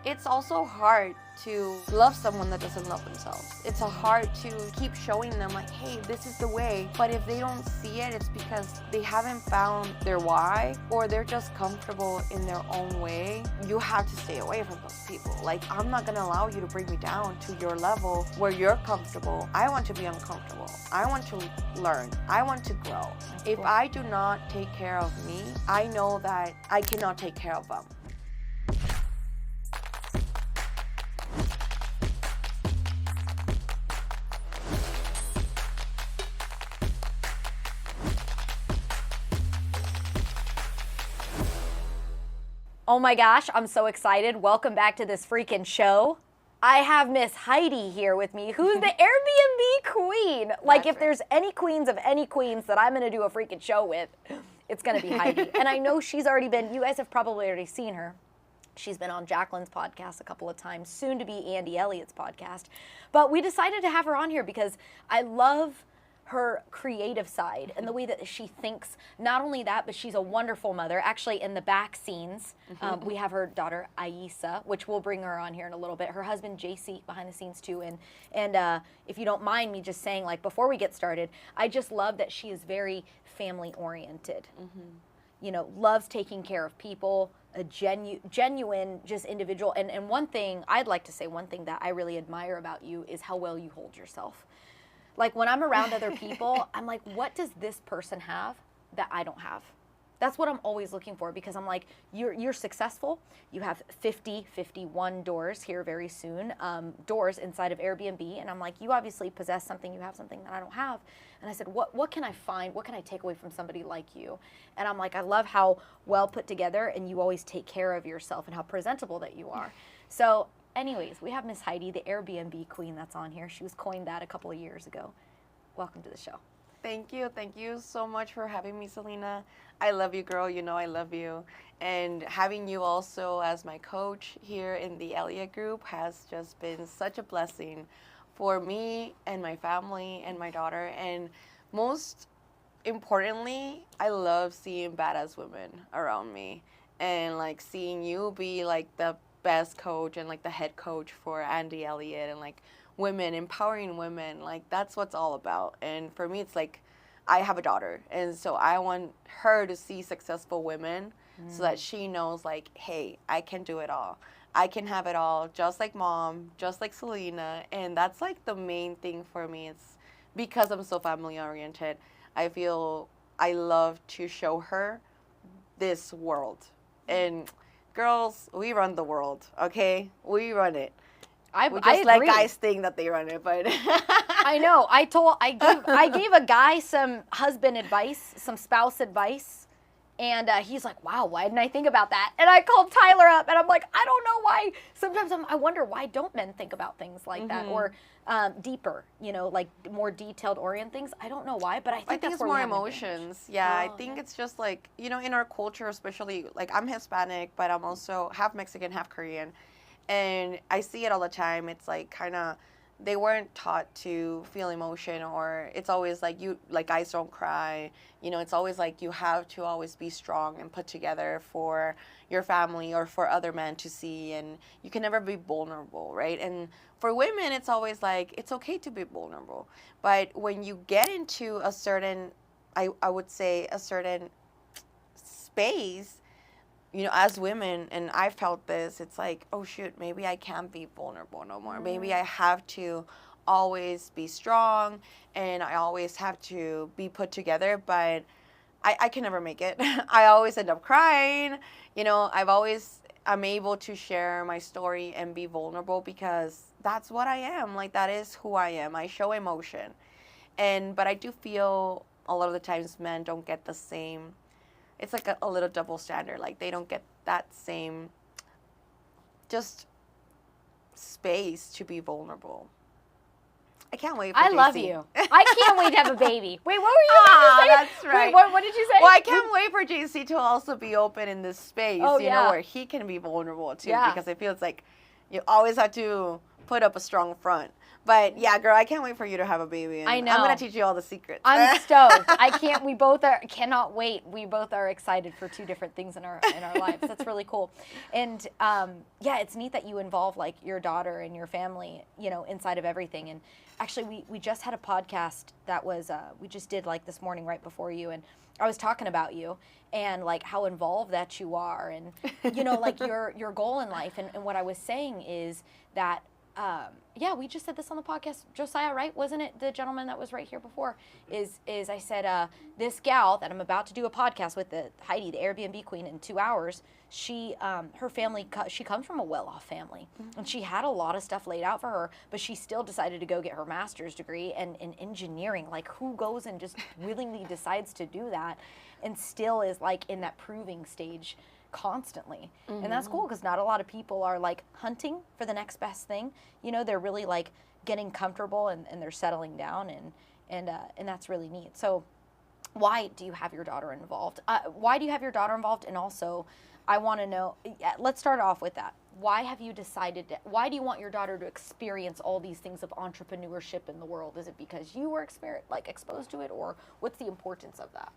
It's also hard to love someone that doesn't love themselves. It's hard to keep showing them like, hey, this is the way. But if they don't see it, it's because they haven't found their why, or they're just comfortable in their own way. You have to stay away from those people. Like, I'm not gonna allow you to bring me down to your level where you're comfortable. I want to be uncomfortable. I want to learn. I want to grow. If I do not take care of me, I know that I cannot take care of them. Oh my gosh, I'm so excited. Welcome back to this freaking show. I have Miss Heidy here with me, who's the Airbnb queen. Like, if there's any queens of any queens that I'm gonna do a freaking show with, it's gonna be Heidy. And I know she's already been, you guys have probably already seen her. She's been on Jacqueline's podcast a couple of times, soon to be Andy Elliott's podcast. But we decided to have her on here because I love her creative side and the way that she thinks. Not only that, but she's a wonderful mother. Actually, in the back scenes, we have her daughter Aisa, which we'll bring her on here in a little bit. Her husband JC behind the scenes too. And if you don't mind me just saying, like, before we get started, I just love that she is very family oriented. You know, loves taking care of people, a genuine just individual. And one thing I'd like to say, one thing that I really admire about you is how well you hold yourself. Like, when I'm around other people, I'm like, what does this person have that I don't have? That's what I'm always looking for, because I'm like, you're successful. You have 51 doors here very soon, doors inside of Airbnb. And I'm like, you obviously possess something. You have something that I don't have. And I said, what can I find? What can I take away from somebody like you? And I'm like, I love how well put together and you always take care of yourself and how presentable that you are. So anyways, we have Miss Heidy, the Airbnb queen that's on here. She was coined that a couple of years ago. Welcome to the show. Thank you so much for having me, Celina. I love you, girl. You know I love you. And having you also as my coach here in the Elliott group has just been such a blessing for me and my family and my daughter. And most importantly, I love seeing badass women around me and like seeing you be like the best coach and like the head coach for Andy Elliott and like women, empowering women. Like, that's what's all about. And for me, it's like, I have a daughter, and so I want her to see successful women so that she knows, like, hey, I can do it all. I can have it all, just like mom, just like Celina. And that's like the main thing for me. It's because I'm so family oriented. I feel I love to show her this world. And girls, we run the world, okay? We run it. I let guys think that they run it, but I know. I gave a guy some husband advice, some spouse advice, and he's like, "Wow, why didn't I think about that?" And I called Tyler up, and I'm like, "I don't know why." Sometimes I wonder, why don't men think about things like that, or deeper, you know, like more detailed orient things. I don't know why, but I think that's it's where more we have an emotions. Yeah, I think it's just like, you know, in our culture, especially, like, I'm Hispanic, but I'm also half Mexican, half Korean. And I see it all the time. It's like kind of, they weren't taught to feel emotion, or it's always like guys don't cry. You know, it's always like you have to always be strong and put together for your family or for other men to see, and you can never be vulnerable, right? And for women, it's always like, it's okay to be vulnerable. But when you get into a certain, I would say a certain space, you know, as women, and I felt this, it's like, oh shoot, maybe I can't be vulnerable no more. Maybe I have to always be strong and I always have to be put together, but I can never make it. I always end up crying. You know, I'm able to share my story and be vulnerable because that's what I am. Like, that is who I am. I show emotion. But I do feel a lot of the times men don't get the same. It's like a little double standard. Like, they don't get that same just space to be vulnerable. I can't wait for I JC. love you. I can't wait to have a baby. Wait, what were you about to say? That's right. Wait, what did you say? Well, I can't wait for JC to also be open in this space, you know, where he can be vulnerable too. Yeah. Because I feel it's like you always have to put up a strong front. But yeah, girl, I can't wait for you to have a baby. And I know. I'm gonna teach you all the secrets. I'm stoked. I can't. We both cannot wait. We both are excited for two different things in our lives. That's really cool. And yeah, it's neat that you involve like your daughter and your family, you know, inside of everything. And actually, we just had a podcast that was we just did like this morning right before you, and I was talking about you and like how involved that you are, and you know, like your goal in life. And what I was saying is that. Yeah, we just said this on the podcast, Josiah, right? Wasn't it the gentleman that was right here before? Is I said, this gal that I'm about to do a podcast with, Heidy, the Airbnb queen, in 2 hours, she, her family, she comes from a well-off family, and she had a lot of stuff laid out for her, but she still decided to go get her master's degree in engineering. Like, who goes and just willingly decides to do that and still is like in that proving stage constantly? And that's cool, because not a lot of people are like hunting for the next best thing. You know, they're really like getting comfortable and they're settling down, and that's really neat. So why do you have your daughter involved? Why do you have your daughter involved? And also, I want to know, let's start off with that. Why have you decided why do you want your daughter to experience all these things of entrepreneurship in the world? Is it because you were exposed to it, or what's the importance of that?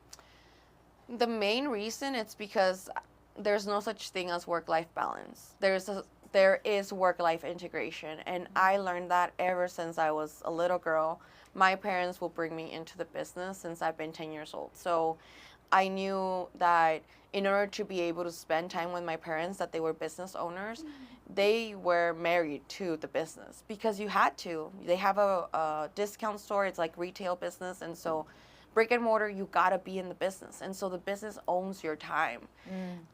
The main reason, it's because there's no such thing as work-life balance. There is work-life integration, and I learned that ever since I was a little girl. My parents will bring me into the business since I've been 10 years old. So I knew that in order to be able to spend time with my parents, that they were business owners, they were married to the business, because you had to. They have a discount store. It's like retail business, and so brick and mortar, you gotta be in the business, and so the business owns your time.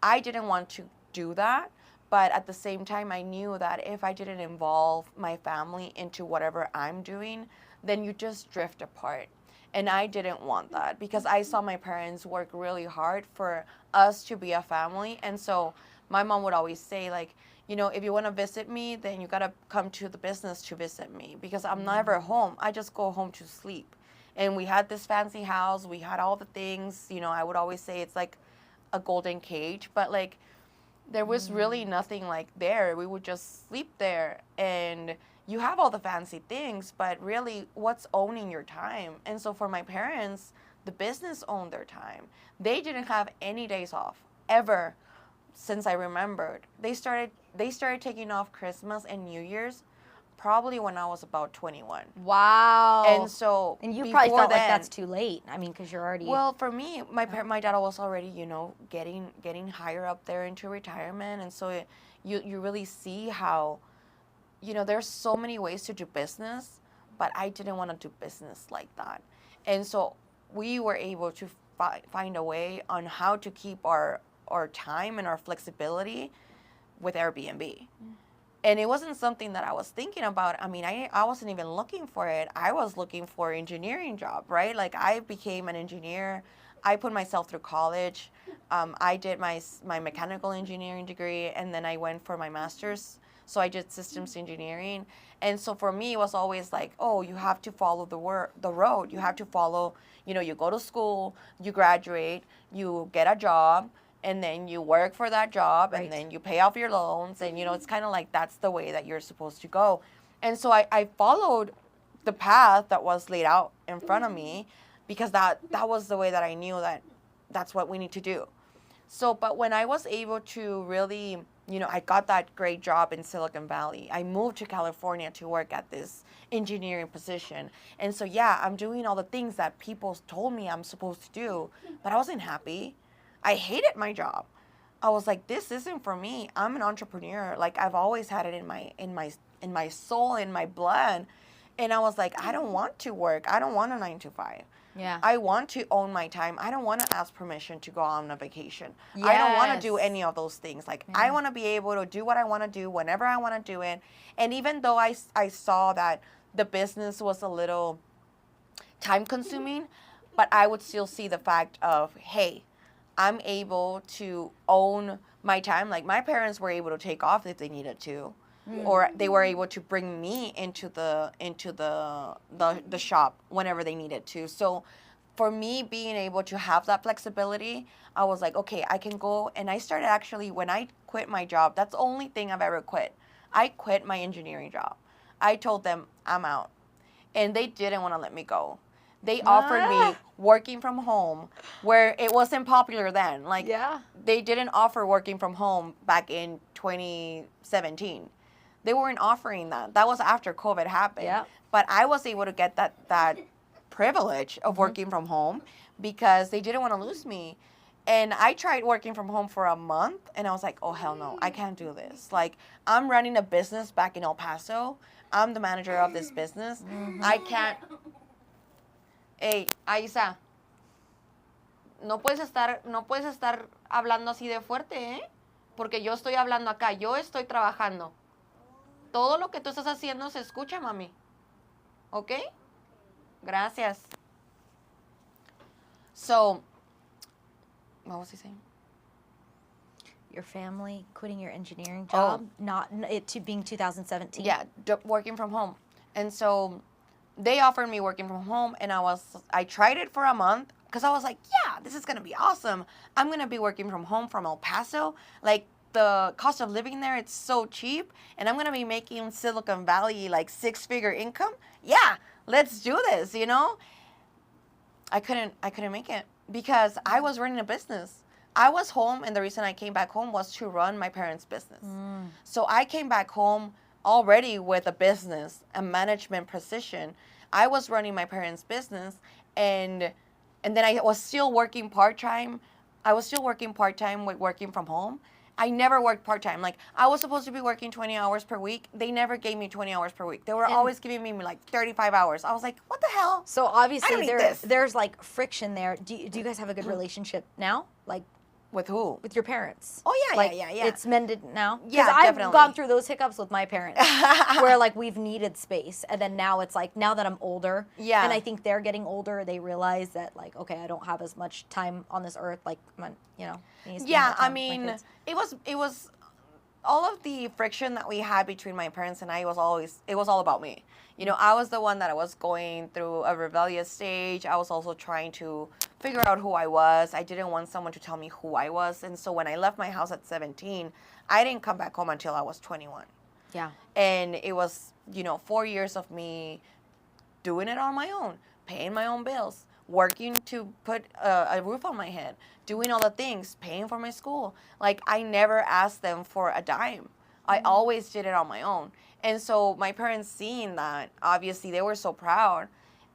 I didn't want to do that, but at the same time, I knew that if I didn't involve my family into whatever I'm doing, then you just drift apart. And I didn't want that, because I saw my parents work really hard for us to be a family. And so my mom would always say, like, you know, if you want to visit me, then you gotta come to the business to visit me, because I'm never home. I just go home to sleep. And we had this fancy house. We had all the things. You know, I would always say it's like a golden cage. But, like, there was really nothing, like, there. We would just sleep there. And you have all the fancy things, but really, what's owning your time? And so for my parents, the business owned their time. They didn't have any days off, ever, since I remembered. They started taking off Christmas and New Year's probably when I was about 21. Wow. And so, and you probably felt like that's too late. I mean, because you're already... Well, for me, my dad was already, you know, getting higher up there into retirement. And so you really see how, you know, there's so many ways to do business, but I didn't want to do business like that. And so we were able to find a way on how to keep our time and our flexibility with Airbnb. And it wasn't something that I was thinking about. I mean, I wasn't even looking for it. I was looking for an engineering job, right? Like, I became an engineer. I put myself through college. I did my mechanical engineering degree, and then I went for my master's. So I did systems engineering. And so for me, it was always like, oh, you have to follow the road. You have to follow, you know, you go to school, you graduate, you get a job, and then you work for that job, and then you pay off your loans, and, you know, it's kind of like that's the way that you're supposed to go. And so I followed the path that was laid out in front of me, because that was the way that I knew that that's what we need to do. So, but when I was able to really, you know, I got that great job in Silicon Valley. I moved to California to work at this engineering position. And so, yeah, I'm doing all the things that people told me I'm supposed to do, but I wasn't happy. I hated my job. I was like, this isn't for me. I'm an entrepreneur. Like, I've always had it in my soul, in my blood. And I was like, I don't want to work. I don't want a 9 to 5. Yeah. I want to own my time. I don't want to ask permission to go on a vacation. Yes. I don't want to do any of those things. Like, I want to be able to do what I want to do whenever I want to do it. And even though I saw that the business was a little time consuming, but I would still see the fact of, hey, I'm able to own my time. Like, my parents were able to take off if they needed to, or they were able to bring me into the shop whenever they needed to. So for me, being able to have that flexibility, I was like, okay, I can go. And I started actually, when I quit my job, that's the only thing I've ever quit. I quit my engineering job. I told them I'm out. And they didn't want to let me go. They offered me working from home where it wasn't popular then. Like, they didn't offer working from home back in 2017. They weren't offering that. That was after COVID happened. Yeah. But I was able to get that privilege of working from home because they didn't want to lose me. And I tried working from home for a month, and I was like, oh, hell no, I can't do this. Like, I'm running a business back in El Paso. I'm the manager of this business. I can't. Hey, Aisa, no puedes estar hablando así de fuerte, ¿eh? Porque yo estoy hablando acá, yo estoy trabajando. Todo lo que tú estás haciendo se escucha, mami. ¿Ok? Gracias. So, what was he saying? Your family quitting your engineering job, not it to being 2017. Yeah, working from home. And so they offered me working from home, and I tried it for a month because I was like, yeah, this is going to be awesome. I'm going to be working from home from El Paso. Like, the cost of living there, it's so cheap, and I'm going to be making Silicon Valley like 6-figure income. Yeah, let's do this, you know? I couldn't make it because I was running a business. I was home, and the reason I came back home was to run my parents' business. So I came back home already with a business, a management position. I was running my parents' business, and then I was still working part-time. I was still working part-time with working from home. I never worked part-time. Like, I was supposed to be working 20 hours per week. They never gave me 20 hours per week. They were always giving me like 35 hours. I was like, what the hell? So obviously there's like friction there. Do you guys have a good relationship now? Like, with who? With your parents. Oh, yeah, like, yeah. It's mended now? Yeah, I've definitely. gone through those hiccups with my parents where, like, we've needed space. And then now it's like, now that I'm older, and I think they're getting older, they realize that, like, okay, I don't have as much time on this earth. Like, you know. Yeah, I mean, it was all of the friction that we had between my parents and I it was all about me. You know, I was the one that was going through a rebellious stage. I was also trying to figure out who I was. I didn't want someone to tell me who I was. And so when I left my house at 17, I didn't come back home until I was 21. Yeah. And it was, 4 years of me doing it on my own, paying my own bills, working to put a roof on my head, doing all the things, paying for my school. Like, I never asked them for a dime. I always did it on my own. And so my parents seeing that, obviously they were so proud,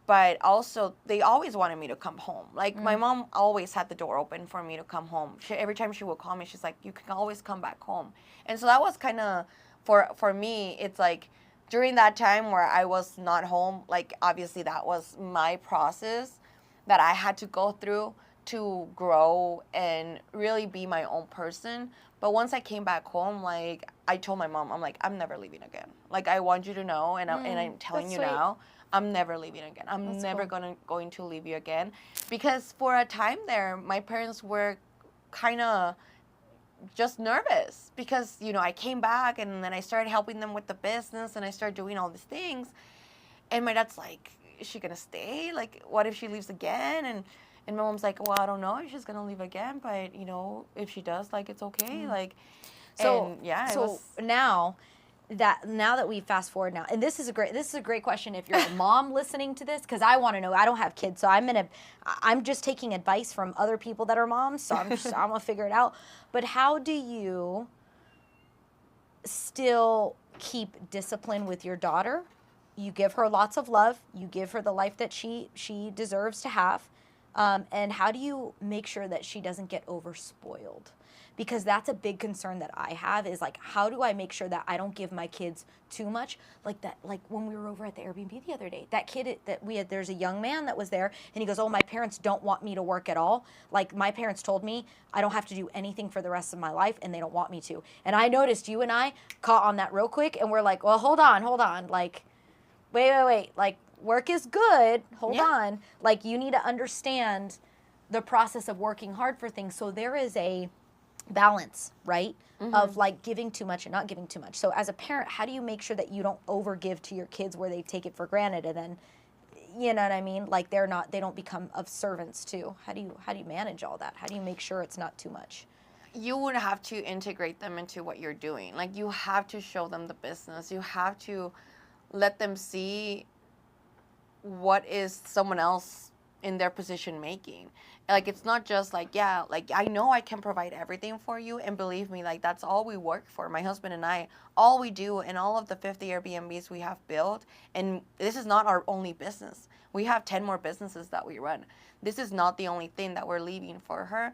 but also they always wanted me to come home. Like, my mom always had the door open for me to come home. Every time she would call me, she's like, you can always come back home. And so that was kind of, for me, it's like, during that time where I was not home, like, obviously that was my process that I had to go through to grow and really be my own person. But once I came back home, like, I told my mom, I'm like, I'm never leaving again. Like, I want you to know, and I'm telling you now, I'm never leaving again. I'm never going to leave you again. Because for a time there, my parents were kind of just nervous because, I came back and then I started helping them with the business and I started doing all these things. And my dad's like, is she going to stay? Like, what if she leaves again? And my mom's like, well, I don't know if she's going to leave again, but, if she does, like, it's okay. Like, so, and yeah. So now that we fast forward now, and this is a great question if you're a mom listening to this, because I want to know. I don't have kids, so I'm just taking advice from other people that are moms, so I'm going to figure it out. But how do you still keep discipline with your daughter? You give her lots of love. You give her the life that she deserves to have. And how do you make sure that she doesn't get overspoiled? Because that's a big concern that I have is, like, how do I make sure that I don't give my kids too much? Like when we were over at the Airbnb the other day, that kid that we had, there's a young man that was there, and he goes, oh, my parents don't want me to work at all. Like, my parents told me I don't have to do anything for the rest of my life, and they don't want me to. And I noticed you and I caught on that real quick, and we're like, well, hold on. Like, wait. Like, work is good. Hold on. Like, you need to understand the process of working hard for things. So there is a balance, right? Of, like, giving too much and not giving too much. So as a parent, how do you make sure that you don't overgive to your kids where they take it for granted and then, you know what I mean? Like, they don't become of servants too. How do you manage all that? How do you make sure it's not too much? You would have to integrate them into what you're doing. Like, you have to show them the business. You have to let them see what is someone else in their position making. Like, it's not just like, yeah, like, I know I can provide everything for you, and believe me, like, that's all we work for. My husband and I, all we do in all of the 50 Airbnbs we have built, and this is not our only business. We have 10 more businesses that we run. This is not the only thing that we're leaving for her,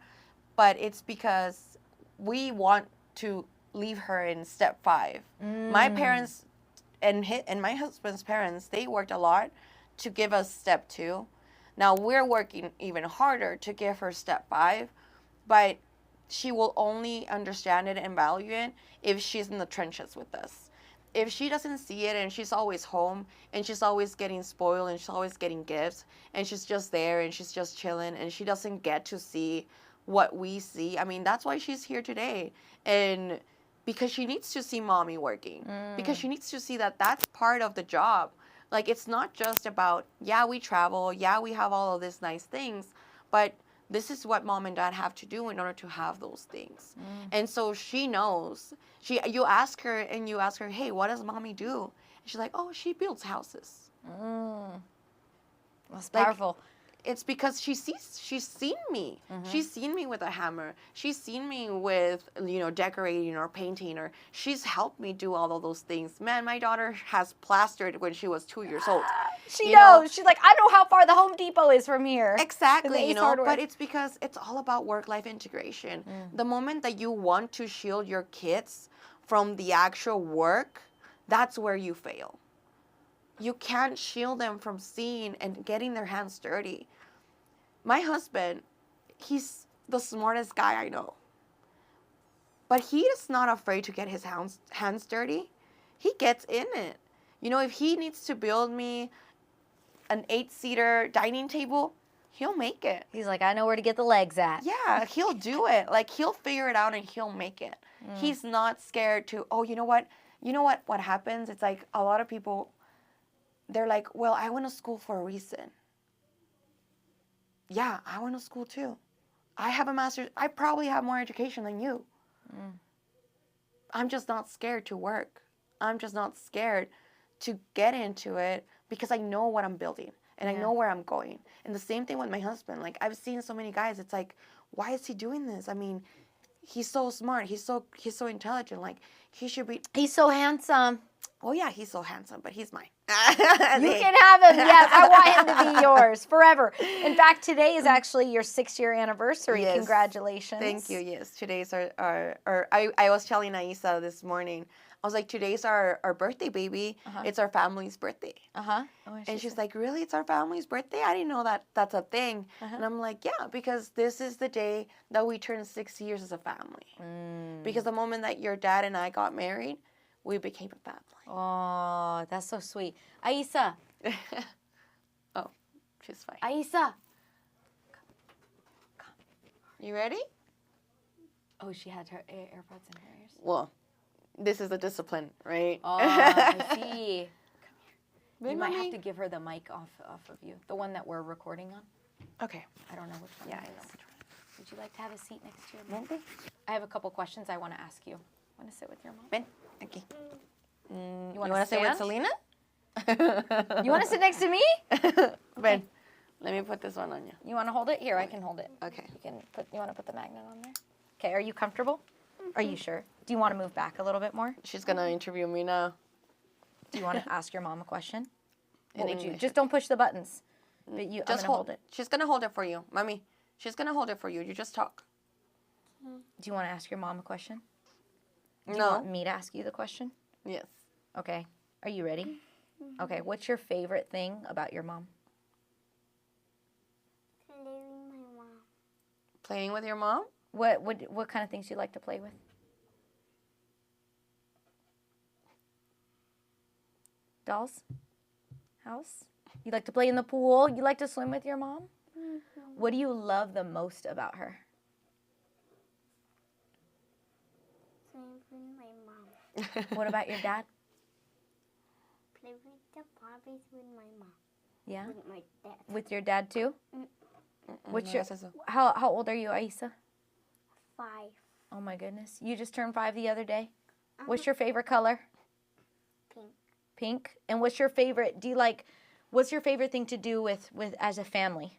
but it's because we want to leave her in step 5. My parents and my husband's parents, they worked a lot to give us step 2. Now we're working even harder to give her step 5, but she will only understand it and value it if she's in the trenches with us. If she doesn't see it and she's always home and she's always getting spoiled and she's always getting gifts and she's just there and she's just chilling and she doesn't get to see what we see, I mean, that's why she's here today. And because she needs to see mommy working, because she needs to see that that's part of the job. Like, it's not just about, yeah, we travel, yeah, we have all of these nice things, but this is what mom and dad have to do in order to have those things. And so she knows. You ask her, hey, what does mommy do? And she's like, oh, she builds houses. That's powerful. It's because she's seen me. She's seen me with a hammer. She's seen me with, decorating or painting, or she's helped me do all of those things. Man, my daughter has plastered when she was 2 years old. She knows. She's like, I know how far the Home Depot is from here. Exactly, but it's because it's all about work-life integration. The moment that you want to shield your kids from the actual work, that's where you fail. You can't shield them from seeing and getting their hands dirty. My husband, he's the smartest guy I know. But he is not afraid to get his hands dirty. He gets in it. If he needs to build me an 8-seater dining table, he'll make it. He's like, I know where to get the legs at. Yeah, he'll do it. Like, he'll figure it out and he'll make it. He's not scared to, oh, you know what? What happens? It's like a lot of people, they're like, well, I went to school for a reason. Yeah, I went to school too. I have a master's. I probably have more education than you. I'm just not scared to work. I'm just not scared to get into it because I know what I'm building and I know where I'm going. And the same thing with my husband. Like, I've seen so many guys, it's like, why is he doing this? I mean, he's so smart. He's so intelligent. Like, he should be. He's so handsome. Oh, yeah, he's so handsome, but he's mine. You can have him. Yes, I want him to be yours forever. In fact, today is actually your 6-year anniversary. Yes. Congratulations. Thank you. Yes, today's I was telling Aisa this morning, I was like, today's our birthday, baby. It's our family's birthday. And she's like, really? It's our family's birthday? I didn't know that's a thing. And I'm like, yeah, because this is the day that we turned 6 years as a family. Because the moment that your dad and I got married, we became a family. Oh, that's so sweet. Aisa. Oh, she's fine. Aisa. Come. You ready? Oh, she had her AirPods in her ears. Well, this is a discipline, right? Oh, I see. Come here. You might have to give her the mic off of you. The one that we're recording on. Okay. I don't know which one. Yeah, I know which one. Would you like to have a seat next to your mom? Maybe. I have a couple questions I want to ask you. Want to sit with your mom? Ben, okay. You want to sit with Celina? You want to sit next to me? Ben, let me put this one on you. You want to hold it? Here, I can hold it. Okay. You want to put the magnet on there? Okay, are you comfortable? Are you sure? Do you want to move back a little bit more? She's going to interview me now. Do you want to ask your mom a question? In English. Just don't push the buttons. But I'm going to hold it. She's going to hold it for you. Mommy, she's going to hold it for you. You just talk. Do you want to ask your mom a question? No. Do you want me to ask you the question? Yes. Okay. Are you ready? Okay. What's your favorite thing about your mom? Playing with my mom. Playing with your mom? What kind of things do you like to play with? Dolls? House? You like to play in the pool? You like to swim with your mom? What do you love the most about her? Playing with my mom. What about your dad? Play with the Barbies with my mom. Yeah? With my dad. With your dad too? What's No, your that's eso. how old are you, Aisa? 5. Oh my goodness. You just turned 5 the other day. What's your favorite color? Pink. Pink. And what's your favorite? What's your favorite thing to do with as a family?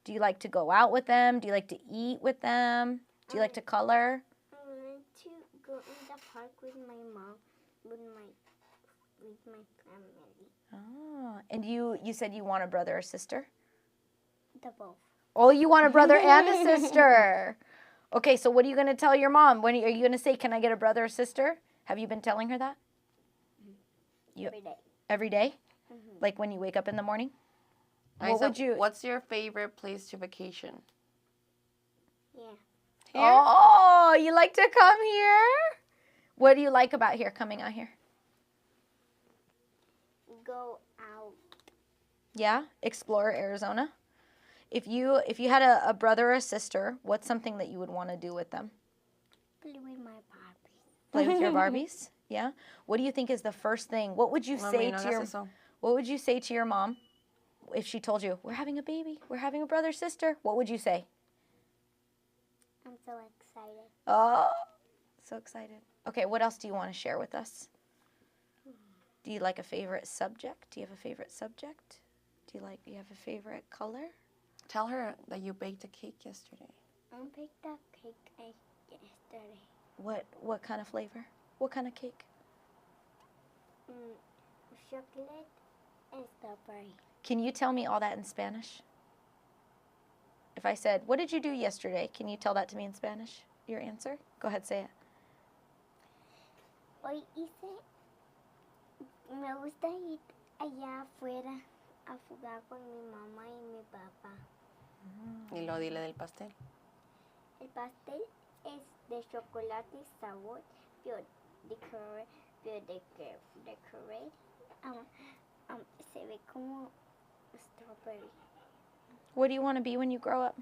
Do you like to go out with them? Do you like to eat with them? Do you like to color? I want to go in the park with my mom, with my family. Oh, and you said you want a brother or sister? The both. Oh, you want a brother and a sister. Okay, so what are you going to tell your mom? Are you going to say, can I get a brother or sister? Have you been telling her that? Every day. Every day? Like when you wake up in the morning? What's your favorite place to vacation? Yeah. Here? Oh, you like to come here? What do you like about here, coming out here? Go out. Yeah, explore Arizona. If you had a brother or a sister, what's something that you would want to do with them? Play with my Barbies. Play with your Barbies? Yeah. What do you think is the first thing? What would you say to your mom if she told you, we're having a baby, we're having a brother, sister? What would you say? I'm so excited. Oh, so excited. Okay, what else do you want to share with us? Do you like a favorite subject? Do you have a favorite subject? Do you have a favorite color? Tell her that you baked a cake yesterday. I baked a cake yesterday. What kind of flavor? What kind of cake? Chocolate and strawberry. Can you tell me all that in Spanish? If I said, what did you do yesterday? Can you tell that to me in Spanish? Your answer? Go ahead, say it. Hoy me gusta ir allá afuera a jugar con mi mamá y mi papá. Y luego dile del pastel. El pastel es de chocolate y sabor, pero decorate, se ve como strawberry. What do you want to be when you grow up?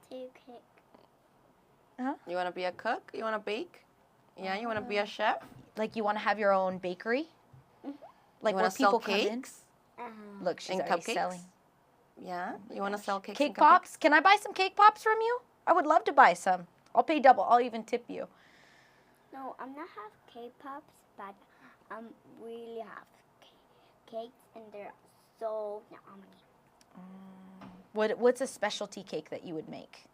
Cake. Huh? You want to be a cook? You want to bake? Yeah, you want to be a chef? Like you want to have your own bakery? Like you where want to sell people come in? cakes? Look, she's And already cupcakes? selling. Yeah, you want to sell cakes Cake and pops? Can I buy some cake pops from you? I would love to buy some. I'll pay double. I'll even tip you. No, I'm not have cake pops, but really have cakes, and they're so yummy. What's a specialty cake that you would make?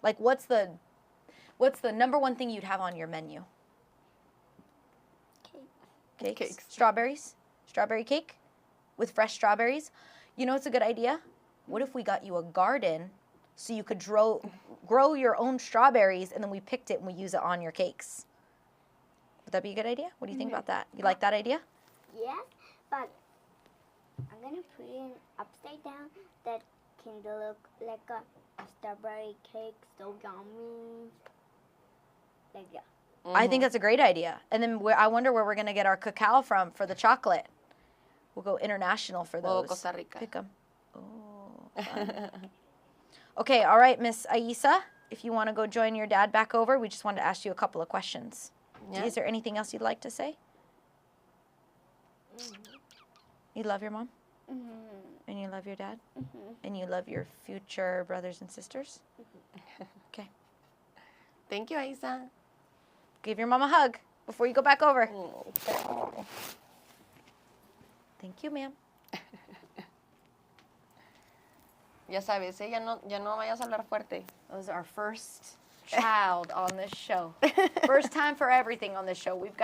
Like what's the number one thing you'd have on your menu? Cakes. Strawberries? Strawberry cake with fresh strawberries? You know what's a good idea? What if we got you a garden so you could grow your own strawberries and then we picked it and we use it on your cakes? Would that be a good idea? What do you think about that? You like that idea? Yes, but I'm going to put it upside down that can look like a strawberry cake, so yummy. Like that. I think that's a great idea. And then I wonder where we're going to get our cacao from for the chocolate. We'll go international for those. Costa Rica. Pick them. Oh, fun. Okay, all right, Miss Aisa, if you want to go join your dad back over, we just wanted to ask you a couple of questions. Yeah. Is there anything else you'd like to say? You love your mom? And you love your dad? And you love your future brothers and sisters? Okay. Thank you, Aisa. Give your mom a hug before you go back over. Thank you, ma'am. Ya sabes, ya no vayas a hablar fuerte. That was our first child on this show. First time for everything on this show. We've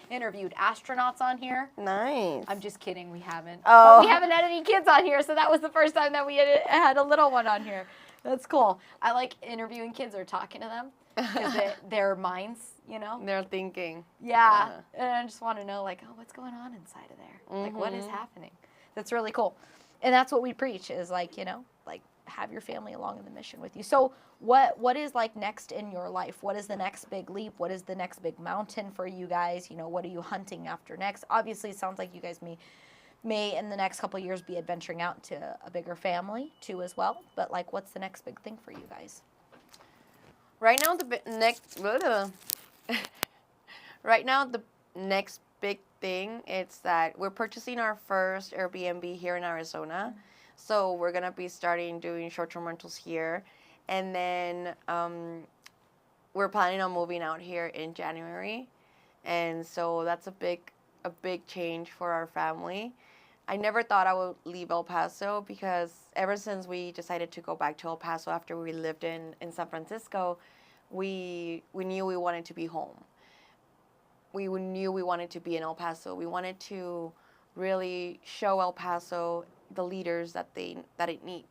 interviewed astronauts on here. Nice. I'm just kidding, we haven't. Oh. But we haven't had any kids on here, so that was the first time that we had a little one on here. That's cool. I like interviewing kids or talking to them because their minds, you know. They're thinking. Yeah. And I just want to know, like, oh, what's going on inside of there? Like, what is happening? That's really cool. And that's what we preach is, like, you know, like, have your family along in the mission with you. So what is, like, next in your life? What is the next big leap? What is the next big mountain for you guys? You know, what are you hunting after next? Obviously, it sounds like you guys may in the next couple of years be adventuring out to a bigger family, too, as well. But, like, what's the next big thing for you guys? Right now, the next big thing is that we're purchasing our first Airbnb here in Arizona. So we're going to be starting doing short-term rentals here. And then we're planning on moving out here in January, and so that's a big change for our family. I never thought I would leave El Paso because ever since we decided to go back to El Paso after we lived in San Francisco, we knew we wanted to be home. We knew we wanted to be in El Paso. We wanted to really show El Paso the leaders that it needs.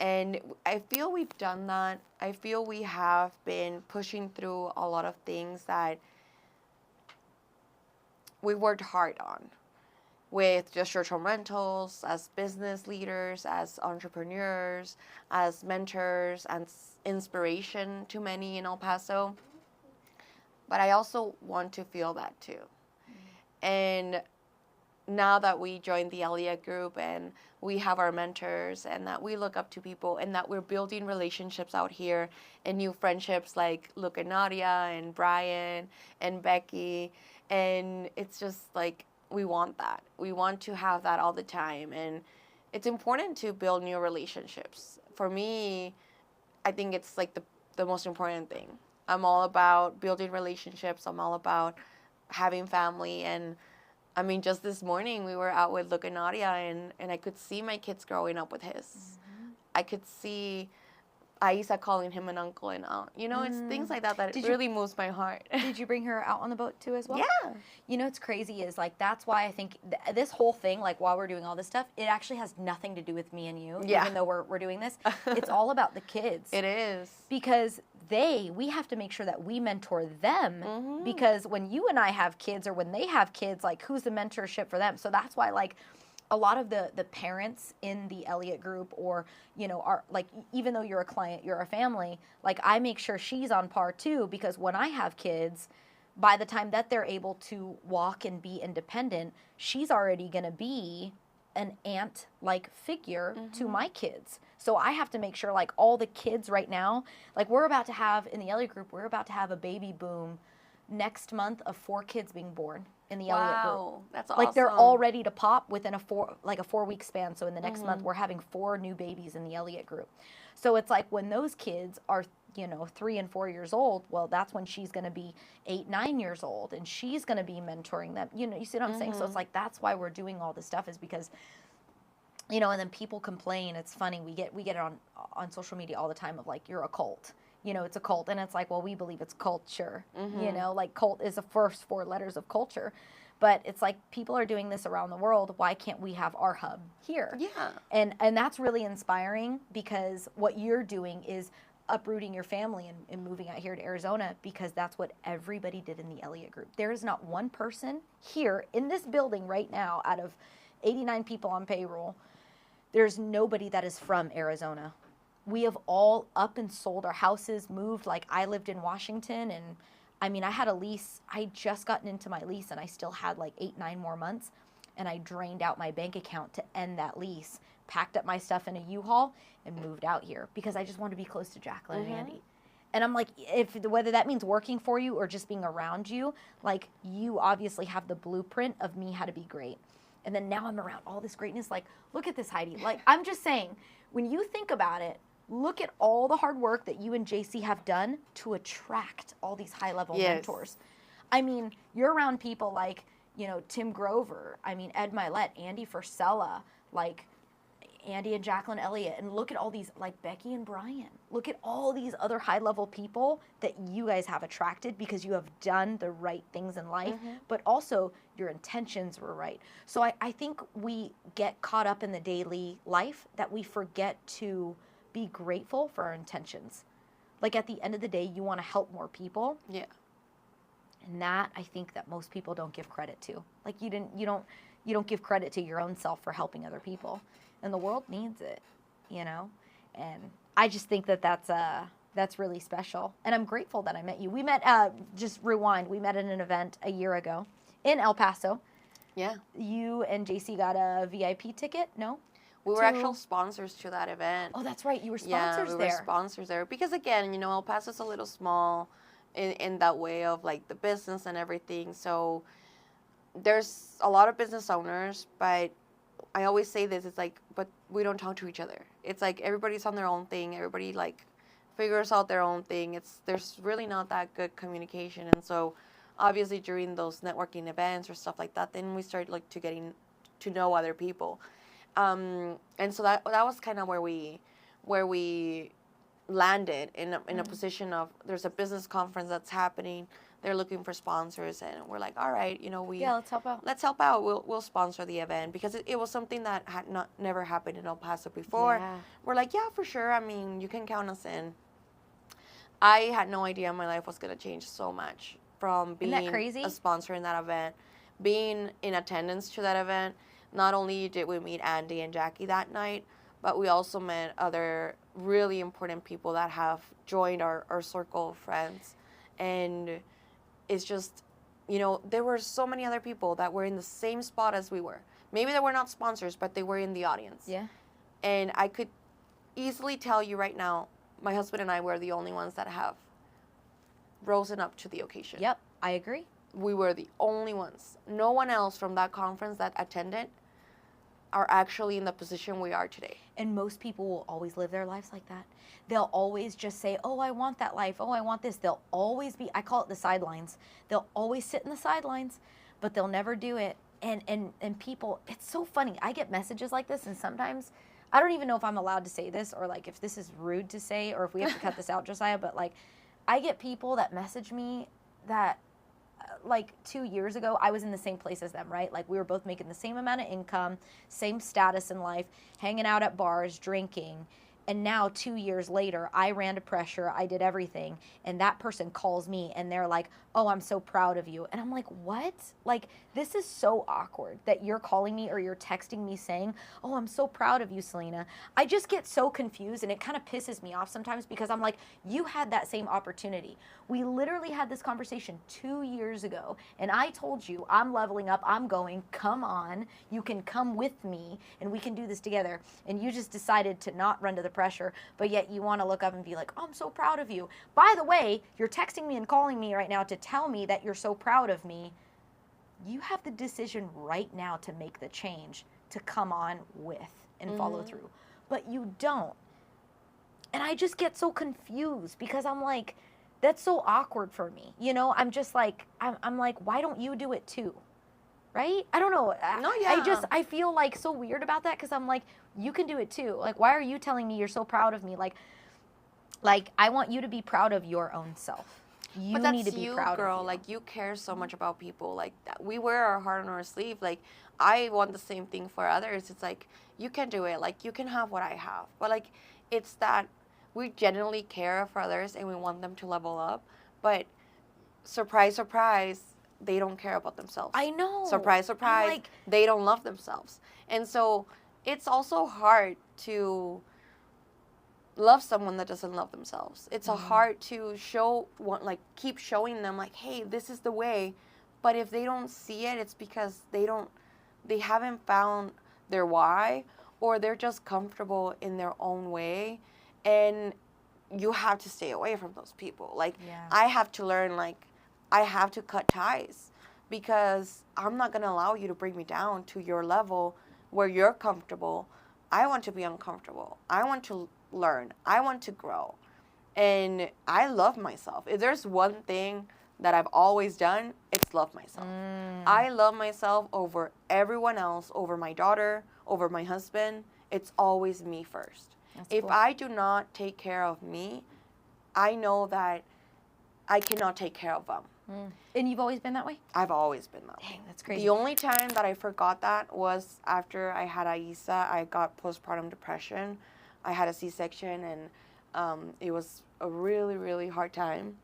And I feel we've done that. I feel we have been pushing through a lot of things that we worked hard on, with just short-term rentals, as business leaders, as entrepreneurs, as mentors, and inspiration to many in El Paso. But I also want to feel that too. And now that we joined the Elliott group and we have our mentors and that we look up to people and that we're building relationships out here and new friendships like Luke and Nadia and Brian and Becky, and it's just like, we want that. We want to have that all the time. And it's important to build new relationships. For me, I think it's like the most important thing. I'm all about building relationships. I'm all about having family. And I mean, just this morning we were out with Luke and Nadia, and I could see my kids growing up with his. Mm-hmm. I could see Aisa calling him an uncle and aunt. You know, it's things like that really moves my heart. Did you bring her out on the boat too as well? Yeah. You know what's crazy is, like, that's why I think this whole thing, like, while we're doing all this stuff, it actually has nothing to do with me and you, even though we're doing this. It's all about the kids. It is. Because we have to make sure that we mentor them, because when you and I have kids or when they have kids, like, who's the mentorship for them? So that's why, like, a lot of the parents in the Elliott group, or, you know, are like, even though you're a client, you're a family, like, I make sure she's on par too, because when I have kids, by the time that they're able to walk and be independent, she's already going to be an aunt-like figure to my kids. So I have to make sure, like, all the kids right now, like, we're about to have, in the Elliott group, we're about to have a baby boom next month of 4 kids being born in the Elliott group. Wow, that's awesome. Like, they're all ready to pop within a 4-week span. So in the next month, we're having 4 new babies in the Elliott group. So it's like, when those kids are, you know, 3 and 4 years old, well, that's when she's going to be 8, 9 years old, and she's going to be mentoring them. You know, you see what I'm saying? So it's like, that's why we're doing all this stuff, is because, you know, and then people complain. It's funny. We get it on social media all the time of, like, you're a cult. You know, it's a cult. And it's like, well, we believe it's culture. You know, like, cult is the first 4 letters of culture. But it's like, people are doing this around the world. Why can't we have our hub here? Yeah. And that's really inspiring, because what you're doing is uprooting your family and moving out here to Arizona, because that's what everybody did in the Elliott group. There is not one person here in this building right now, out of 89 people on payroll, there's nobody that is from Arizona. We have all up and sold our houses, moved. Like, I lived in Washington, and I mean, I had a lease. I had just gotten into my lease, and I still had like 8, 9 more months, and I drained out my bank account to end that lease, packed up my stuff in a U-Haul, and moved out here, because I just wanted to be close to Jacqueline and Andy. And I'm like, whether that means working for you or just being around you, like, you obviously have the blueprint of me how to be great. And then now I'm around all this greatness. Like, look at this, Heidi. Like, I'm just saying, when you think about it, look at all the hard work that you and JC have done to attract all these high-level mentors. I mean, you're around people like, you know, Tim Grover, I mean, Ed Milet, Andy Frisella, like, Andy and Jacqueline Elliott, and look at all these, like, Becky and Brian. Look at all these other high-level people that you guys have attracted, because you have done the right things in life, but also your intentions were right. So I think we get caught up in the daily life that we forget to be grateful for our intentions. Like, at the end of the day, you want to help more people. Yeah. And that, I think, that most people don't give credit to. Like, you don't give credit to your own self for helping other people. And the world needs it, you know? And I just think that that's really special. And I'm grateful that I met you. We met, just rewind, we met at an event a year ago in El Paso. Yeah. You and JC got a VIP ticket, no? We were actual sponsors to that event. Oh, there. You were sponsors there. Yeah, we were sponsors there. Because, again, you know, El Paso's a little small in that way of, like, the business and everything. So there's a lot of business owners, but I always say this, it's like, but we don't talk to each other. It's like everybody's on their own thing. Everybody, like, figures out their own thing. There's really not that good communication. And so obviously during those networking events or stuff like that, then we started like to getting to know other people. And so that was kind of where we landed in a position of, there's a business conference that's happening. They're looking for sponsors, and we're like, all right, let's help out. Let's help out. We'll sponsor the event, because it was something that had never happened in El Paso before. Yeah. We're like, yeah, for sure. I mean, you can count us in. I had no idea my life was gonna change so much from being Isn't that crazy? a sponsor in that event, being in attendance to that event. Not only did we meet Andy and Jackie that night, but we also met other really important people that have joined our circle of friends. And it's just, there were so many other people that were in the same spot as we were. Maybe they were not sponsors, but they were in the audience. Yeah. And I could easily tell you right now, my husband and I were the only ones that have risen up to the occasion. Yep, I agree. We were the only ones. No one else from that conference that attended are actually in the position we are today. And most people will always live their lives like that. They'll always just say, oh, I want that life. Oh, I want this. They'll always be, I call it the sidelines. They'll always sit in the sidelines, but they'll never do it. And people, it's so funny. I get messages like this, and sometimes, I don't even know if I'm allowed to say this, or like if this is rude to say, or if we have to cut this out, Josiah, but like, I get people that message me that, like 2 years ago, I was in the same place as them, right? Like we were both making the same amount of income, same status in life, hanging out at bars, drinking. And now 2 years later, I ran to pressure, I did everything. And that person calls me and they're like, oh, I'm so proud of you. And I'm like, what? Like, this is so awkward that you're calling me or you're texting me saying, oh, I'm so proud of you, Celina. I just get so confused, and it kind of pisses me off sometimes, because I'm like, you had that same opportunity. We literally had this conversation 2 years ago, and I told you, I'm leveling up, I'm going, come on, you can come with me, and we can do this together. And you just decided to not run to the pressure, but yet you want to look up and be like, oh, I'm so proud of you. By the way, you're texting me and calling me right now to tell me that you're so proud of me. You have the decision right now to make the change, to come on with and follow through. But you don't. And I just get so confused, because I'm like, that's so awkward for me. I'm just like, I'm like, why don't you do it too? Right? I don't know. No, yeah. I feel like so weird about that, because I'm like, you can do it too. Like, why are you telling me you're so proud of me? Like I want you to be proud of your own self. You need to be proud girl. of you. Like, you care so much about people. Like, we wear our heart on our sleeve. Like, I want the same thing for others. It's like, you can do it. Like, you can have what I have. But like, it's that we genuinely care for others and we want them to level up. But surprise, surprise, they don't care about themselves. I know. Surprise, surprise, like, they don't love themselves. And so it's also hard to love someone that doesn't love themselves. It's hard to keep showing them, like, hey, this is the way. But if they don't see it, it's because they haven't found their why, or they're just comfortable in their own way. And you have to stay away from those people. Like, I have to learn, like, I have to cut ties, because I'm not going to allow you to bring me down to your level where you're comfortable. I want to be uncomfortable. I want to learn. I want to grow. And I love myself. If there's one thing that I've always done, it's love myself. I love myself over everyone else, over my daughter, over my husband. It's always me first. If I do not take care of me, I know that I cannot take care of them. And you've always been that way? I've always been that way. Dang, that's crazy. The only time that I forgot that was after I had Aisa. I got postpartum depression. I had a C-section, and it was a really, really hard time.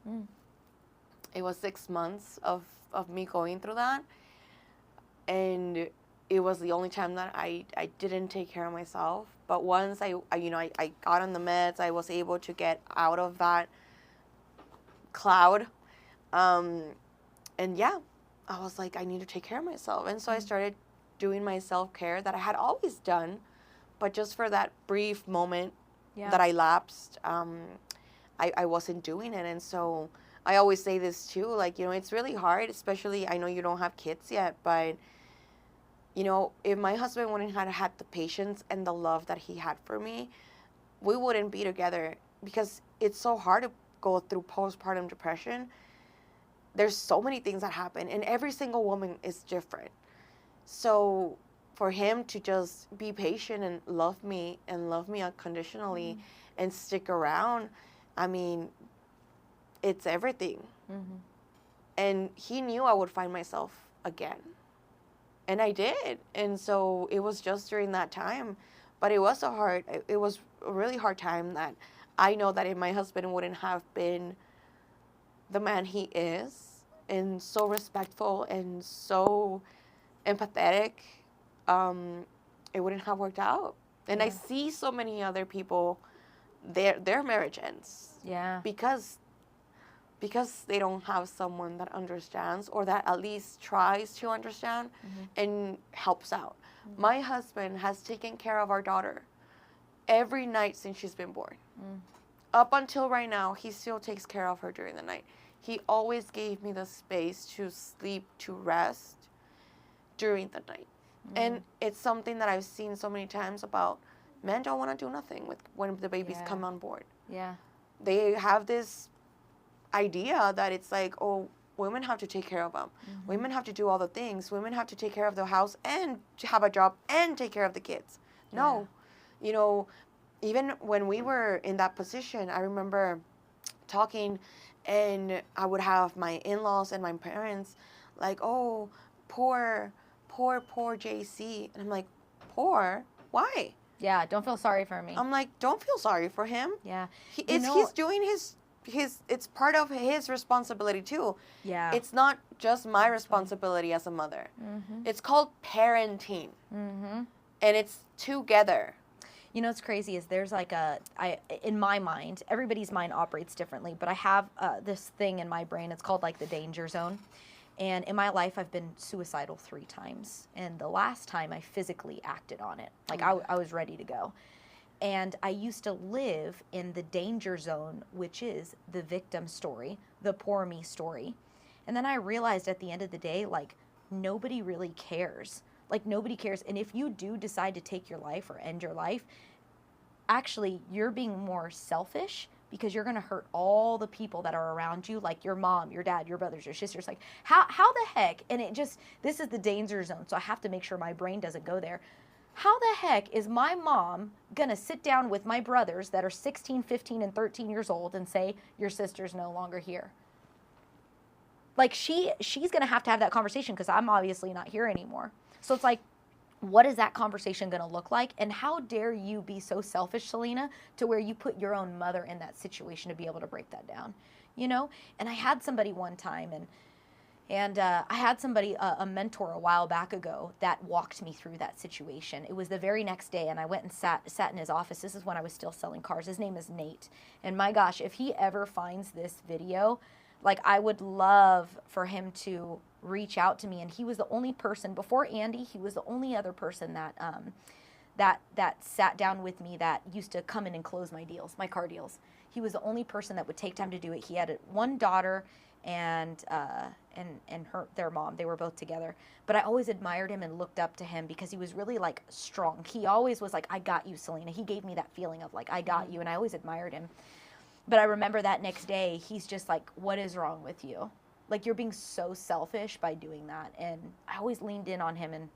It was 6 months of me going through that. And it was the only time that I didn't take care of myself. But once I got on the meds, I was able to get out of that cloud. And yeah, I was like, I need to take care of myself. And so I started doing my self-care that I had always done, but just for that brief moment that I lapsed, I wasn't doing it. And so I always say this too, like, it's really hard, especially, I know you don't have kids yet, but if my husband wouldn't have had the patience and the love that he had for me, we wouldn't be together because it's so hard to go through postpartum depression. There's so many things that happen, and every single woman is different. So for him to just be patient and love me unconditionally and stick around, I mean, it's everything. And he knew I would find myself again. And I did. And so it was just during that time. But it was a really hard time that I know that if my husband wouldn't have been the man he is, and so respectful and so empathetic, it wouldn't have worked out. And I see so many other people, their marriage ends. Yeah. Because they don't have someone that understands, or that at least tries to understand and helps out. My husband has taken care of our daughter every night since she's been born. Up until right now, he still takes care of her during the night. He always gave me the space to sleep, to rest during the night. And it's something that I've seen so many times about men don't want to do nothing when the babies come on board. Yeah. They have this idea that it's like, oh, women have to take care of them. Women have to do all the things. Women have to take care of the house and have a job and take care of the kids. No. You know, even when we were in that position, I remember talking, and I would have my in-laws and my parents like, oh, poor JC. And I'm like, poor? Why? Yeah, don't feel sorry for me. I'm like, don't feel sorry for him. Yeah. He's doing his it's part of his responsibility too. Yeah. It's not just my responsibility as a mother. It's called parenting. And it's together. You know what's crazy is there's like in my mind, everybody's mind operates differently, but I have this thing in my brain. It's called like the danger zone. And in my life, I've been suicidal 3 times. And the last time I physically acted on it. Like I was ready to go. And I used to live in the danger zone, which is the victim story, the poor me story. And then I realized at the end of the day, like, nobody really cares. Like, nobody cares. And if you do decide to take your life or end your life, actually, you're being more selfish, because you're going to hurt all the people that are around you, like your mom, your dad, your brothers, your sisters. Like, how the heck? And this is the danger zone, so I have to make sure my brain doesn't go there. How the heck is my mom going to sit down with my brothers that are 16, 15, and 13 years old and say, your sister's no longer here? Like, she's going to have that conversation, because I'm obviously not here anymore. So it's like, what is that conversation going to look like? And how dare you be so selfish, Celina, to where you put your own mother in that situation to be able to break that down, you know? And I had somebody one time, and I had somebody, a mentor a while back ago, that walked me through that situation. It was the very next day, and I went and sat in his office. This is when I was still selling cars. His name is Nate. And my gosh, if he ever finds this video, like, I would love for him to reach out to me. And he was the only person, before Andy, he was the only other person that sat down with me that used to come in and close my deals, my car deals. He was the only person that would take time to do it. He had one daughter and their mom. They were both together. But I always admired him and looked up to him, because he was really, like, strong. He always was like, I got you, Celina. He gave me that feeling of, like, I got you. And I always admired him. But I remember that next day, he's just like, what is wrong with you? Like, you're being so selfish by doing that. And I always leaned in on him. And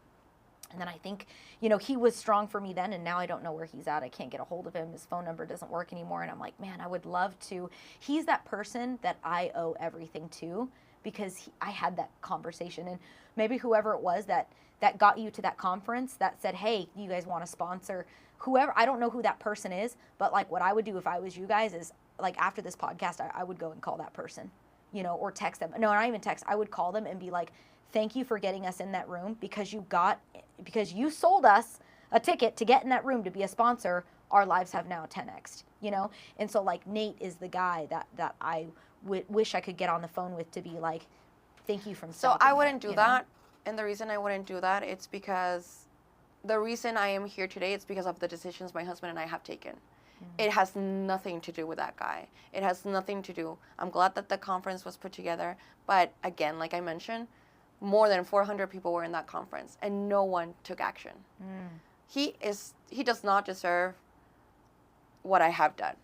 then I think, you know, he was strong for me then, and now I don't know where he's at. I can't get a hold of him. His phone number doesn't work anymore. And I'm like, man, I would love to. He's that person that I owe everything to, because I had that conversation. And maybe whoever it was that got you to that conference, that said, hey, you guys want to sponsor whoever, I don't know who that person is, but, like, what I would do if I was you guys is, like, after this podcast, I would go and call that person, you know, or text them. No, not even text. I would call them and be like, thank you for getting us in that room, because you sold us a ticket to get in that room to be a sponsor. Our lives have now 10x'd, you know? And so, like, Nate is the guy that I wish I could get on the phone with, to be like, thank you from So I wouldn't do that. And the reason I wouldn't do that, it's because the reason I am here today, it's because of the decisions my husband and I have taken. It has nothing to do with that guy. It has nothing to do. I'm glad that the conference was put together. But again, like I mentioned, more than 400 people were in that conference, and no one took action. He does not deserve what I have done.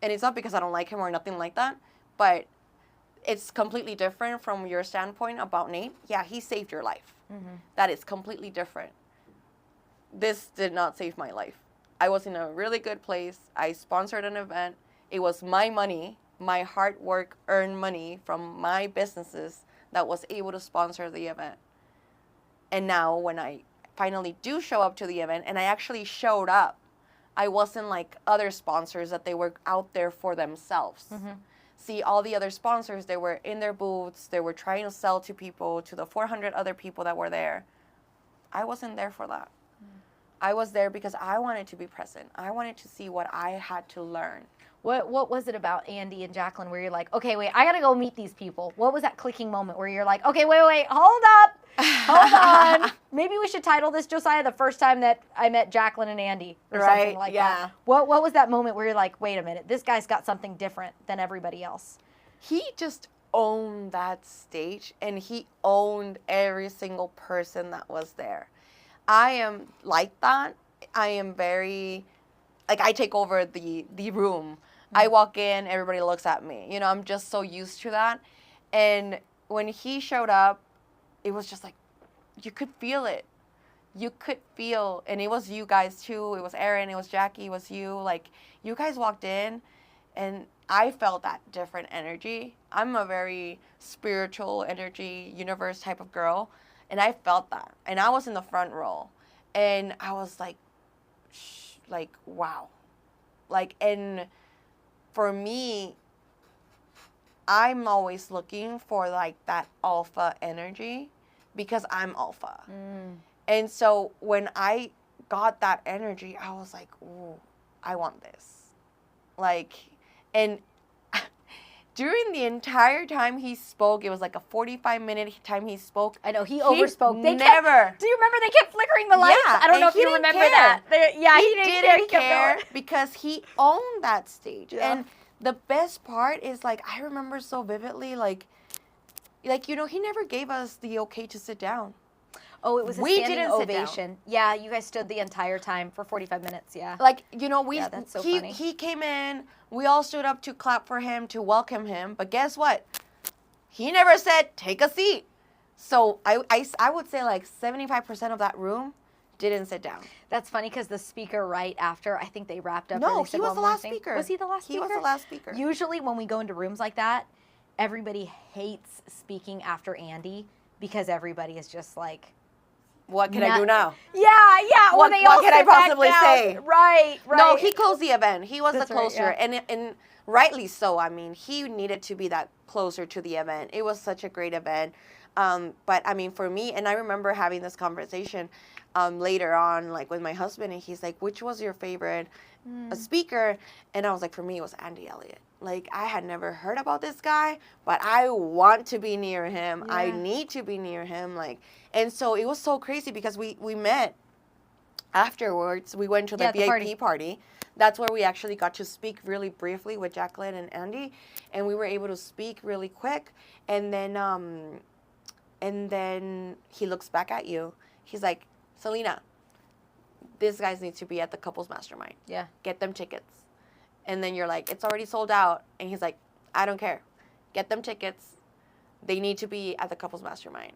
And it's not because I don't like him or nothing like that, but it's completely different from your standpoint about Nate. Yeah, he saved your life. That is completely different. This did not save my life. I was in a really good place. I sponsored an event. It was my money, my hard work, earned money from my businesses that was able to sponsor the event. And now when I finally do show up to the event, and I actually showed up, I wasn't like other sponsors that they were out there for themselves. See, all the other sponsors, they were in their booths, they were trying to sell to people, to the 400 other people that were there. I wasn't there for that. I was there because I wanted to be present. I wanted to see what I had to learn. What was it about Andy and Jacqueline where you're like, okay, wait, I got to go meet these people? What was that clicking moment where you're like, okay, wait, hold up. Hold on. Maybe we should title this, Josiah, the first time that I met Jacqueline and Andy or something like that. What was that moment where you're like, wait a minute, this guy's got something different than everybody else? He just owned that stage, and he owned every single person that was there. I am like that. I am very, like, I take over the room. I walk in, everybody looks at me. You know, I'm just so used to that. And when he showed up, it was just like, you could feel it. You could feel, and it was you guys too. It was Aaron, it was Jackie, it was you. Like, you guys walked in, and I felt that different energy. I'm a very spiritual energy, universe type of girl, and I felt that. And I was in the front row, and I was like, wow. Like, and for me, I'm always looking for like that alpha energy because I'm alpha. And so when I got that energy, I was like, ooh, I want this. Like, and during the entire time he spoke, it was like a 45-minute time he spoke. I know, he overspoke. Do you remember they kept flickering the lights? Yeah, I don't know if you remember that. He didn't care because he owned that stage. Yeah. And the best part is, like, I remember so vividly, like, you know, he never gave us the okay to sit down. Oh, it was a standing ovation. Yeah, you guys stood the entire time for 45 minutes, yeah. Like, you know, that's so funny. He came in, we all stood up to clap for him, to welcome him, but guess what? He never said, take a seat. So I would say like 75% of that room didn't sit down. That's funny because the speaker right after, I think they wrapped up. No, he was the last speaker. Was he the last speaker? He was the last speaker. Usually when we go into rooms like that, everybody hates speaking after Andy because everybody is just like, what can I do now? Yeah. What can I possibly say? Right. No, he closed the event. He was That's the closer, right, yeah. and rightly so. I mean, he needed to be that closer to the event. It was such a great event. But I mean, for me, and I remember having this conversation later on, like with my husband, and he's like, which was your favorite speaker? And I was like, for me, it was Andy Elliott. Like, I had never heard about this guy, but I want to be near him. Yeah. I need to be near him. Like, and so it was so crazy because we met afterwards. We went to the VIP party. That's where we actually got to speak really briefly with Jacqueline and Andy, and we were able to speak really quick. And then he looks back at you. He's like, Celina, these guys need to be at the couples mastermind. Yeah. Get them tickets. And then you're like, it's already sold out. And he's like, I don't care. Get them tickets. They need to be at the couples mastermind.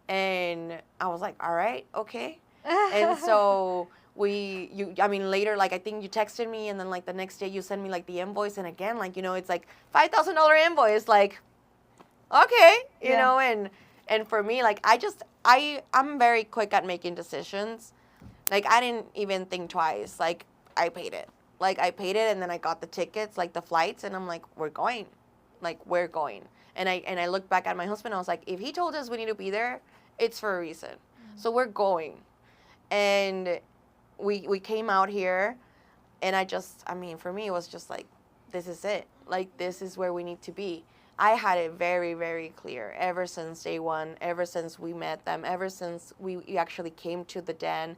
And I was like, all right, okay. And so later, like, I think you texted me, and then like the next day you sent me like the invoice. And again, like, you know, it's like $5,000 invoice. Like, okay, you know, and for me, like, I'm very quick at making decisions. Like, I didn't even think twice. Like, I paid it. And then I got the tickets, like the flights, and I'm like, we're going. And I looked back at my husband, I was like, if he told us we need to be there, it's for a reason. So we're going. And we came out here, and for me, it was just like, this is it. Like, this is where we need to be. I had it very, very clear ever since day one, ever since we met them, ever since we actually came to the den.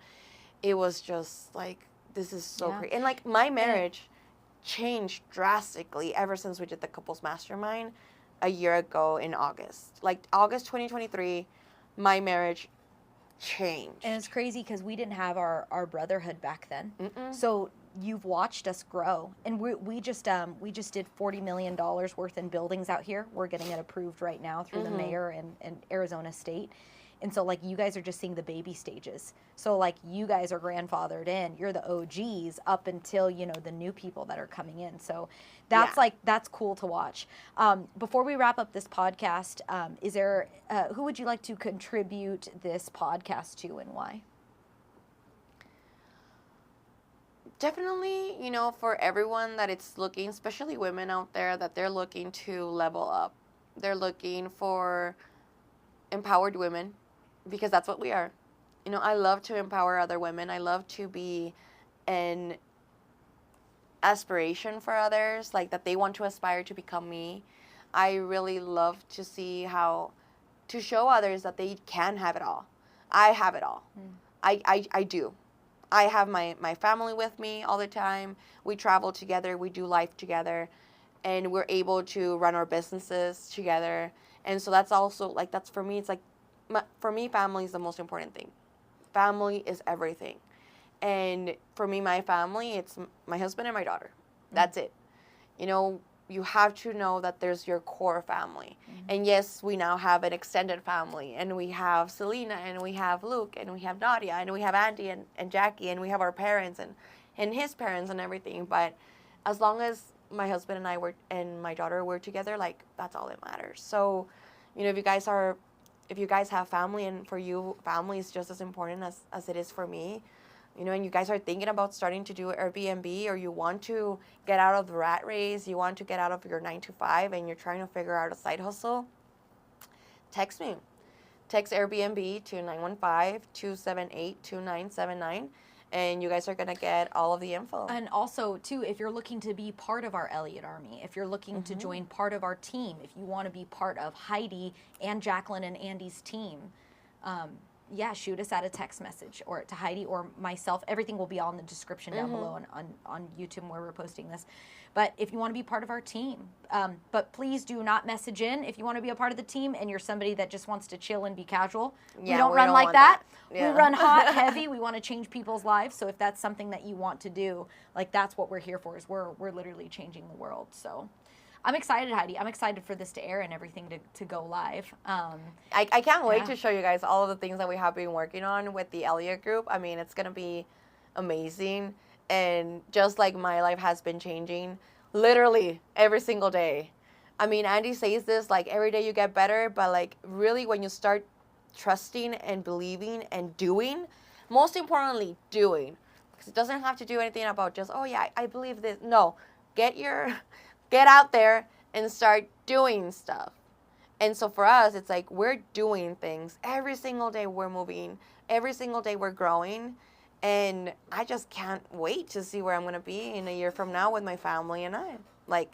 It was just like, this is so great. And like, my marriage changed drastically ever since we did the couples mastermind a year ago in August. Like, August 2023, my marriage changed. And it's crazy because we didn't have our brotherhood back then. Mm-mm. So you've watched us grow, and we just did $40 million worth in buildings out here. We're getting it approved right now through the mayor and Arizona State. And so, like, you guys are just seeing the baby stages. So, like, you guys are grandfathered in. You're the OGs up until, you know, the new people that are coming in. So that's that's cool to watch. Before we wrap up this podcast, is there, who would you like to contribute this podcast to and why? Definitely, you know, for everyone that it's looking, especially women out there, that they're looking to level up. They're looking for empowered women, because that's what we are. You know, I love to empower other women. I love to be an aspiration for others, like that they want to aspire to become me. I really love to see to show others that they can have it all. I have it all. I do. I have my family with me all the time. We travel together. We do life together. And we're able to run our businesses together. And so that's also, like, that's for me, it's like, for me, family is the most important thing. Family is everything. And for me, my family, it's my husband and my daughter. That's it. You know, you have to know that there's your core family. And yes, we now have an extended family. And we have Celina, and we have Luke, and we have Nadia, and we have Andy and Jackie, and we have our parents and his parents and everything. But as long as my husband and I and my daughter were together, like, that's all that matters. So, you know, if you guys have family, and for you, family is just as important as it is for me, you know, and you guys are thinking about starting to do Airbnb, or you want to get out of the rat race, you want to get out of your 9-to-5, and you're trying to figure out a side hustle, text me. Text Airbnb to 915-278-2979. And you guys are going to get all of the info. And also, too, if you're looking to be part of our Elliott Army, if you're looking to join part of our team, if you want to be part of Heidy and Jacqueline and Andy's team, shoot us out a text message, or to Heidy or myself. Everything will be on the description down below on YouTube where we're posting this. But if you want to be part of our team, but please do not message in if you want to be a part of the team and you're somebody that just wants to chill and be casual. Yeah, we don't run like that. Yeah. We run hot, heavy. We want to change people's lives. So if that's something that you want to do, like, that's what we're here for, is we're literally changing the world. So I'm excited, Heidy. I'm excited for this to air and everything to go live. I can't wait to show you guys all of the things that we have been working on with the Elliott group. I mean, it's going to be amazing. And just like my life has been changing literally every single day. I mean, Andy says this, like, every day you get better, but, like, really when you start trusting and believing and doing, most importantly, doing, because it doesn't have to do anything about just, oh yeah, I believe this. No, get out there and start doing stuff. And so for us, it's like, we're doing things every single day. We're moving every single day. We're growing. And I just can't wait to see where I'm going to be in a year from now with my family and I. Like,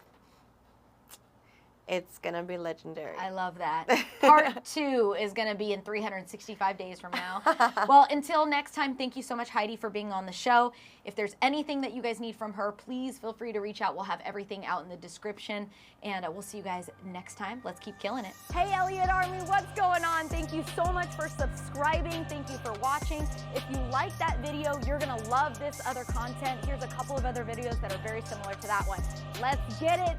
it's going to be legendary. I love that. Part 2 is going to be in 365 days from now. Well, until next time, thank you so much, Heidy, for being on the show. If there's anything that you guys need from her, please feel free to reach out. We'll have everything out in the description. And we'll see you guys next time. Let's keep killing it. Hey, Elliott Army, what's going on? Thank you so much for subscribing. Thank you for watching. If you like that video, you're going to love this other content. Here's a couple of other videos that are very similar to that one. Let's get it.